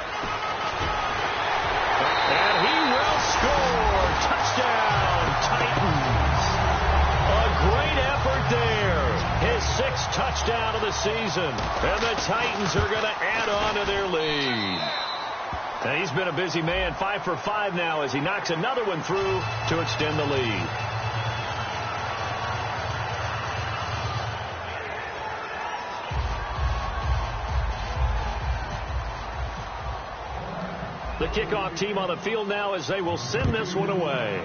And he will score. Touchdown, Titans. A great effort there. His 6th touchdown of the season. And the Titans are going to add on to their lead. And he's been a busy man. 5 for 5 now as he knocks another one through to extend the lead. The kickoff team on the field now as they will send this one away.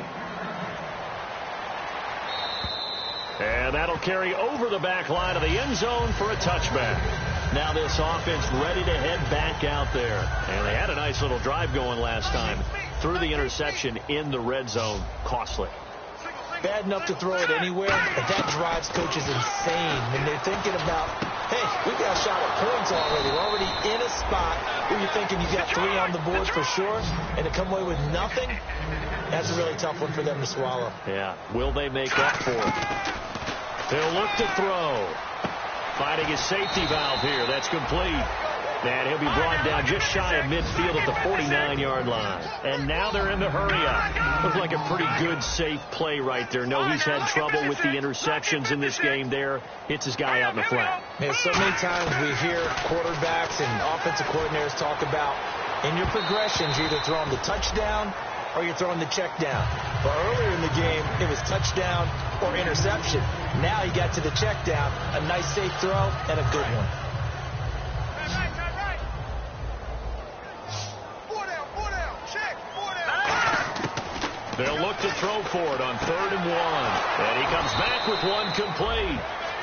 And that'll carry over the back line of the end zone for a touchback. Now this offense ready to head back out there. And they had a nice little drive going last time. Threw the interception in the red zone. Costly. bad enough to throw it anywhere, but that drives coaches insane when they're thinking about, hey, we've got a shot at points already. We're already in a spot where you're thinking you've got 3 on the board for sure, and to come away with nothing, that's a really tough one for them to swallow. Yeah. Will they make up for it? They'll look to throw. Finding his safety valve here. That's complete. And he'll be brought down just shy of midfield at the 49-yard line. And now they're in the hurry-up. Looks like a pretty good, safe play right there. No, he's had trouble with the interceptions in this game there. Hits his guy out in the flat. Man, so many times we hear quarterbacks and offensive coordinators talk about in your progressions, you're either throwing the touchdown or you're throwing the check down. But earlier in the game, it was touchdown or interception. Now you got to the check down, a nice safe throw, and a good one. They'll look to throw for it on 3rd and 1. And he comes back with one complete.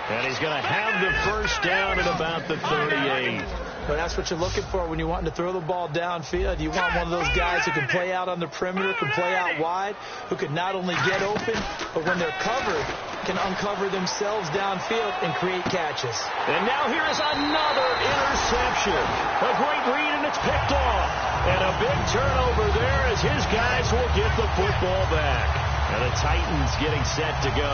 And he's going to have the first down at about the 38. Well, that's what you're looking for when you're wanting to throw the ball downfield. You want one of those guys who can play out on the perimeter, can play out wide, who can not only get open, but when they're covered, can uncover themselves downfield and create catches. And now here is another interception. A great read, and it's picked off. And a big turnover there as his guys will get the football back. And the Titans getting set to go.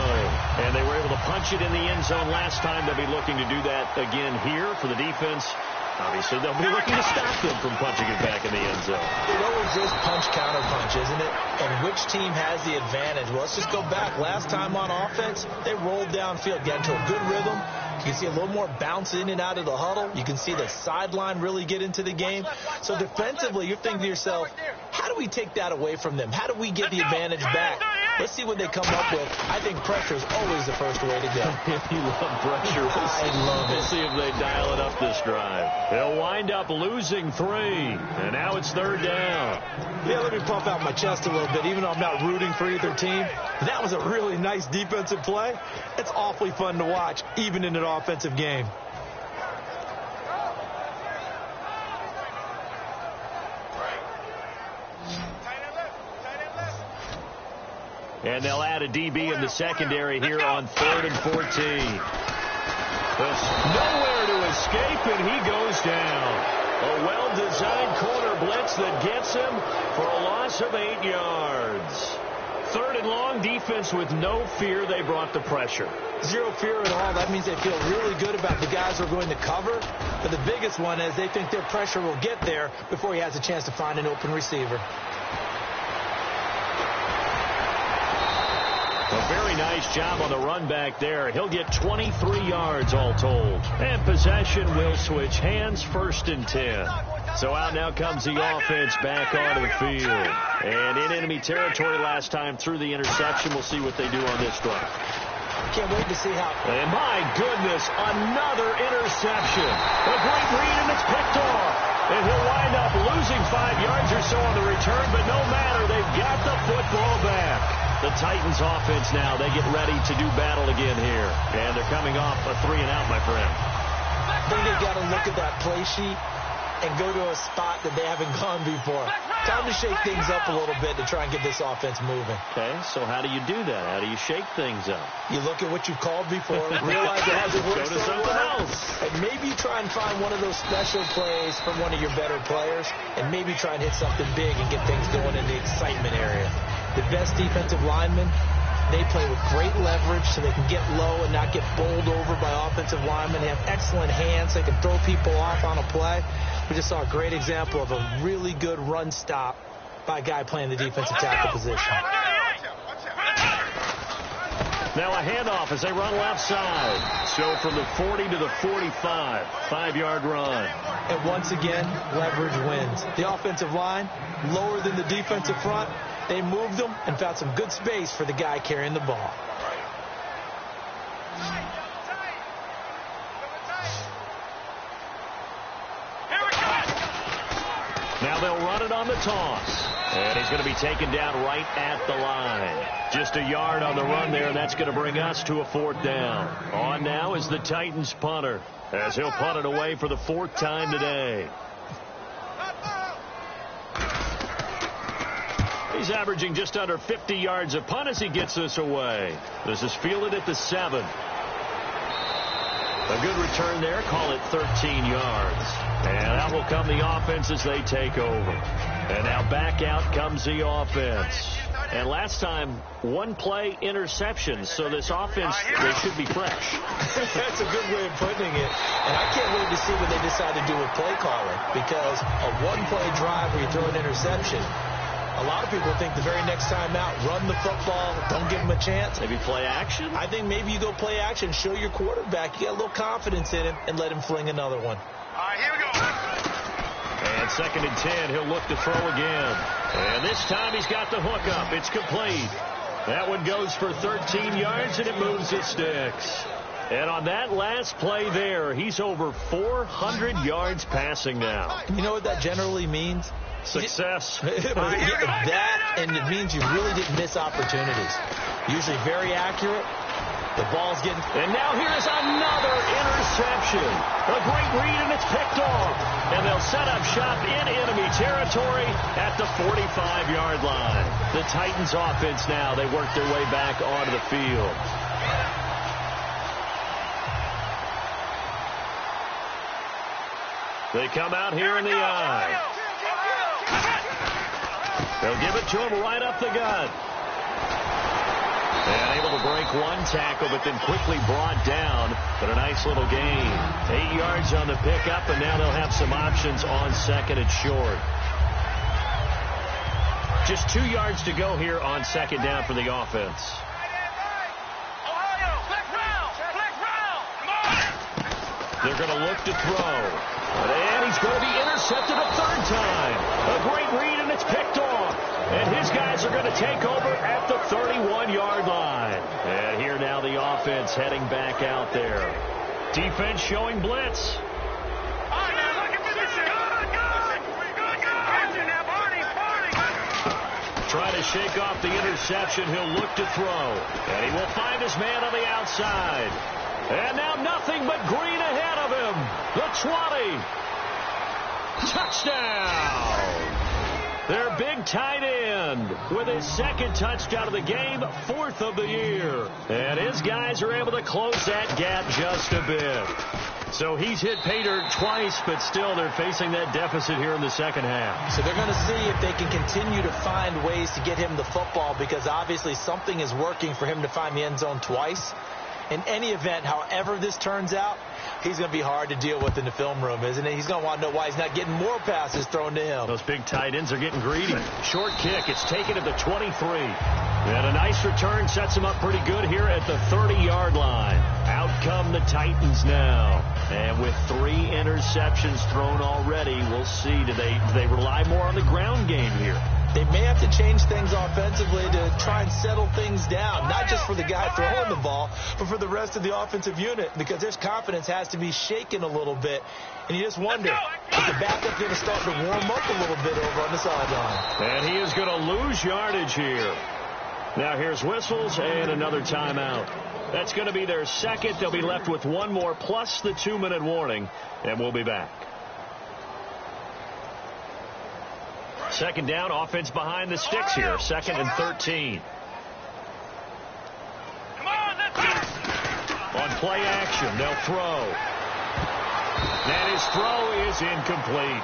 And they were able to punch it in the end zone last time. They'll be looking to do that again here for the defense. Obviously, they'll be looking to stop them from punching it back in the end zone. It always is punch-counter-punch, isn't it? And which team has the advantage? Well, let's just go back. Last time on offense, they rolled downfield, got into a good rhythm. You can see a little more bounce in and out of the huddle. You can see the sideline really get into the game. So defensively, you're thinking to yourself, how do we take that away from them? How do we get the advantage back? Let's see what they come up with. I think pressure is always the first way to go. You love pressure. We'll see if they dial it up this drive. They'll wind up losing 3. And now it's 3rd down. Yeah, let me puff out my chest a little bit, even though I'm not rooting for either team. That was a really nice defensive play. It's awfully fun to watch, even in an offensive game. And they'll add a DB in the secondary here on 3rd and 14. There's nowhere to escape, and he goes down. A well-designed corner blitz that gets him for a loss of 8 yards. 3rd and long, defense with no fear. They brought the pressure. Zero fear at all. That means they feel really good about the guys who are going to cover. But the biggest one is they think their pressure will get there before he has a chance to find an open receiver. A very nice job on the run back there. He'll get 23 yards all told. And possession will switch hands, 1st and 10. So out now comes the offense back onto the field. And in enemy territory last time through the interception. We'll see what they do on this drive. Can't wait to see how. And my goodness, another interception. A great read, and it's picked off. And he'll wind up losing 5 yards or so on the return, but no matter, they've got the football back. The Titans offense now, they get ready to do battle again here. And they're coming off a 3-and-out, my friend. I think they've got to look at that play sheet and go to a spot that they haven't gone before. Time to shake things up a little bit to try and get this offense moving. Okay, so how do you do that? How do you shake things up? You look at what you've called before, realize it hasn't worked so something well, else. And maybe you try and find one of those special plays from one of your better players, and maybe try and hit something big and get things going in the excitement area. The best defensive linemen, they play with great leverage so they can get low and not get bowled over by offensive linemen. They have excellent hands. They can throw people off on a play. We just saw a great example of a really good run stop by a guy playing the defensive tackle position. Now a handoff as they run left side. So from the 40 to the 45, 5-yard run. And once again, leverage wins. The offensive line, lower than the defensive front. They moved them and found some good space for the guy carrying the ball. Now they'll run it on the toss. And he's going to be taken down right at the line. Just a yard on the run there, and that's going to bring us to a 4th down. On now is the Titans punter, as he'll punt it away for the 4th time today. He's averaging just under 50 yards a punt as he gets this away. This is fielded at the 7. A good return there. Call it 13 yards. And out will come the offense as they take over. And now back out comes the offense. And last time, one-play interceptions. So this offense, they should be fresh. That's a good way of putting it. And I can't wait to see what they decide to do with play calling. Because a one-play drive where you throw an interception, a lot of people think the very next time out, run the football, don't give them a chance. Maybe play action? I think maybe you go play action, show your quarterback you got a little confidence in him, and let him fling another one. All right, here we go. And 2nd and 10, he'll look to throw again. And this time he's got the hook up. It's complete. That one goes for 13 yards, and it moves the sticks. And on that last play there, he's over 400 yards passing now. You know what that generally means? Success. That, and it means you really didn't miss opportunities. Usually very accurate. The ball's getting... And now here's another interception. A great read, and it's picked off. And they'll set up shop in enemy territory at the 45-yard line. The Titans offense now, they work their way back onto the field. They come out here in the eye. They'll give it to him right up the gut. And able to break one tackle, but then quickly brought down. But a nice little gain. 8 yards on the pickup, and now they'll have some options on 2nd and short. Just 2 yards to go here on 2nd down for the offense. They're going to look to throw. And he's going to be intercepted a 3rd time. A great read, and it's picked off. And his guys are going to take over at the 31-yard line. And here now the offense heading back out there. Defense showing blitz. Trying to shake off the interception. He'll look to throw. And he will find his man on the outside. And now nothing but green ahead of him. The 20. Touchdown. Their big tight end with his 2nd touchdown of the game, 4th of the year. And his guys are able to close that gap just a bit. So he's hit pay dirt twice, but still they're facing that deficit here in the 2nd half. So they're going to see if they can continue to find ways to get him the football, because obviously something is working for him to find the end zone twice. In any event, however this turns out, he's going to be hard to deal with in the film room, isn't he? He's going to want to know why he's not getting more passes thrown to him. Those big tight ends are getting greedy. Short kick. It's taken at the 23. And a nice return sets him up pretty good here at the 30-yard line. Out come the Titans now. And with 3 interceptions thrown already, we'll see. Do they rely more on the ground game here? They may have to change things offensively to try and settle things down, not just for the guy throwing the ball, but for the rest of the offensive unit, because their confidence has to be shaken a little bit. And you just wonder, is the backup going to start to warm up a little bit over on the sideline? And he is going to lose yardage here. Now here's whistles and another timeout. That's going to be their 2nd. They'll be left with 1 more plus the 2-minute warning, and we'll be back. 2nd down, offense behind the sticks here. 2nd and 13. Come on, let's go. On play action, they'll throw. And his throw is incomplete.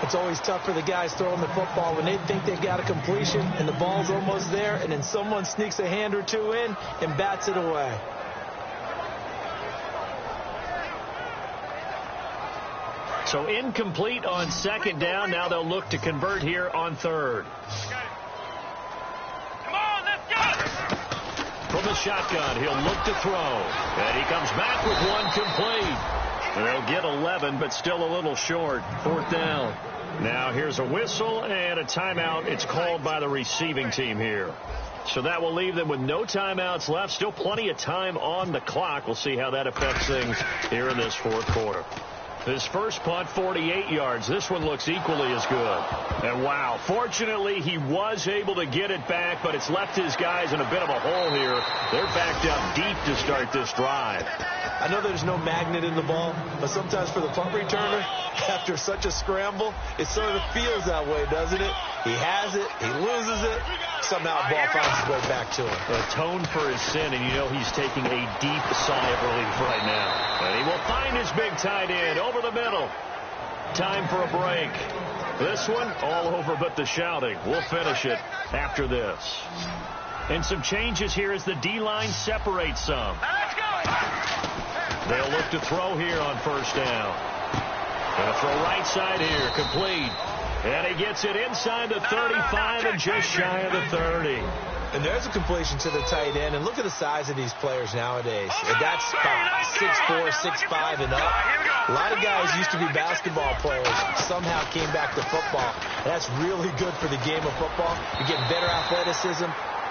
It's always tough for the guys throwing the football when they think they've got a completion and the ball's almost there, and then someone sneaks a hand or two in and bats it away. So incomplete on 2nd down. Now they'll look to convert here on 3rd. Come on, let's go. From the shotgun, he'll look to throw. And he comes back with 1 complete. They'll get 11, but still a little short. 4th down. Now here's a whistle and a timeout. It's called by the receiving team here. So that will leave them with no timeouts left. Still plenty of time on the clock. We'll see how that affects things here in this 4th quarter. His first punt, 48 yards. This one looks equally as good. And wow, fortunately he was able to get it back, but it's left his guys in a bit of a hole here. They're backed up deep to start this drive. I know there's no magnet in the ball, but sometimes for the punt returner, after such a scramble, it sort of feels that way, doesn't it? He has it, he loses it, somehow the ball finds its way back to him. Atone for his sin, and you know he's taking a deep sigh of relief right now. And he will find his big tight end over the middle. Time for a break. This one, all over but the shouting. We'll finish it after this. And some changes here as the D-line separates some. They'll look to throw here on first down. Going to throw right side here, complete. And he gets it inside the 35 and just shy of the 30. And there's a completion to the tight end. And look at the size of these players nowadays. At that spot, 6'4", 6'5", and up. A lot of guys used to be basketball players, somehow came back to football. And that's really good for the game of football. You're getting better athleticism,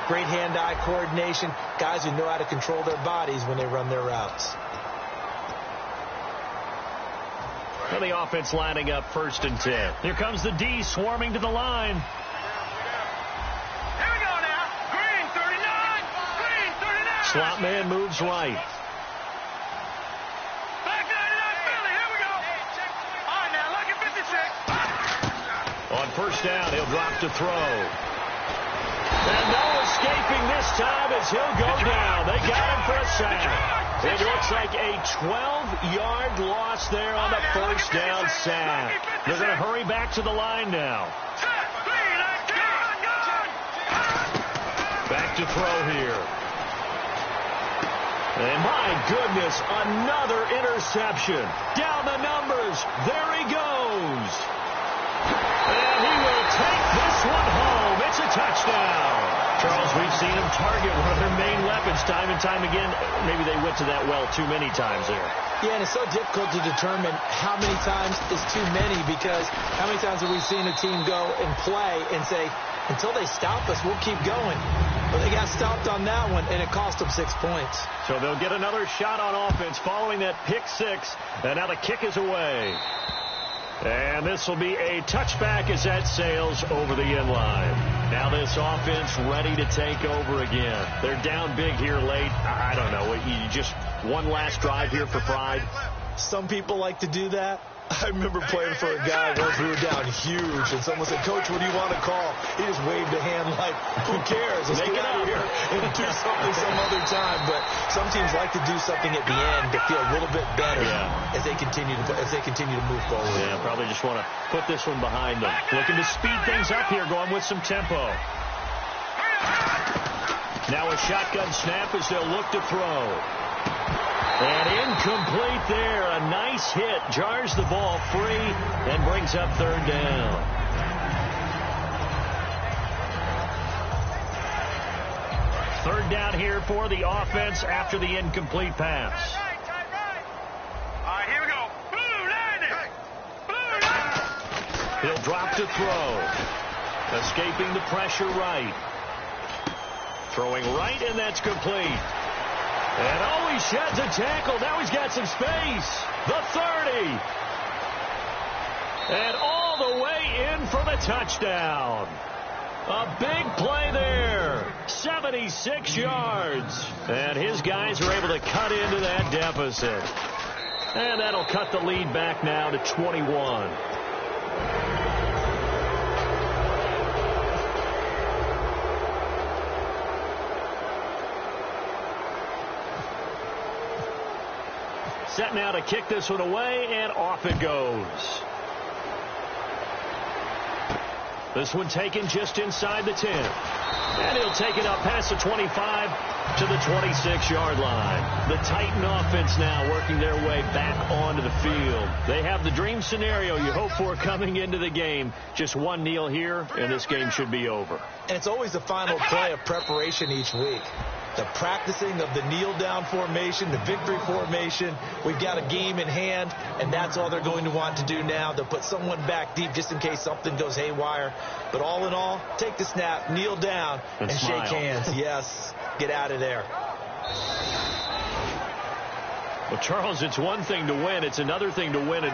great hand-eye coordination, guys who know how to control their bodies when they run their routes. And the offense lining up 1st and 10. Here comes the D swarming to the line. Here we go now. Green 39. Green 39. Slot man moves right. Back 99 Philly. Here we go. All right now, lucky 56. On first down, he'll drop to throw. And no escaping this time as he'll go down. They got him for a sack. It looks like a 12-yard loss there on the first down sack. They're going to hurry back to the line now. Back to throw here. And my goodness, another interception. Down the numbers. There he goes. And he will take this one home. It's a touchdown. Charles, we've seen him target one of their main weapons time and time again. Maybe they went to that well too many times there. Yeah, and it's so difficult to determine how many times is too many, because how many times have we seen a team go and play and say, until they stop us, we'll keep going. But they got stopped on that one, and it cost them 6 points. So they'll get another shot on offense following that pick six, and now the kick is away. And this will be a touchback as that sails over the end line. Now this offense ready to take over again. They're down big here late. I don't know. You just one last drive here for pride. Some people like to do that. I remember playing for a guy once we were down huge, and someone said, "Coach, what do you want to call?" He just waved a hand like, "Who cares? Let's get out of here and do something some other time." But some teams like to do something at the end to feel a little bit better as they continue to move forward. Yeah, probably just want to put this one behind them. Looking to speed things up here, going with some tempo. Now a shotgun snap as they'll look to throw. And incomplete there. A nice hit. Jars the ball free and brings up 3rd down. Third down here for the offense after the incomplete pass. All right, here we go. Blue 90. Blue 90. He'll drop to throw. Escaping the pressure right. Throwing right, and that's complete. And oh, he sheds a tackle. Now he's got some space. The 30. And all the way in for the touchdown. A big play there. 76 yards. And his guys are able to cut into that deficit. And that'll cut the lead back now to 21. Set now to kick this one away, and off it goes. This one taken just inside the 10. And he'll take it up past the 25 to the 26-yard line. The Titan offense now working their way back onto the field. They have the dream scenario you hope for coming into the game. Just one kneel here, and this game should be over. And it's always the final play of preparation each week. The practicing of the kneel-down formation, the victory formation. We've got a game in hand, and that's all they're going to want to do now. They'll put someone back deep just in case something goes haywire. But all in all, take the snap, kneel down, and shake hands. Yes, get out of there. Well, Charles, it's one thing to win. It's another thing to win it.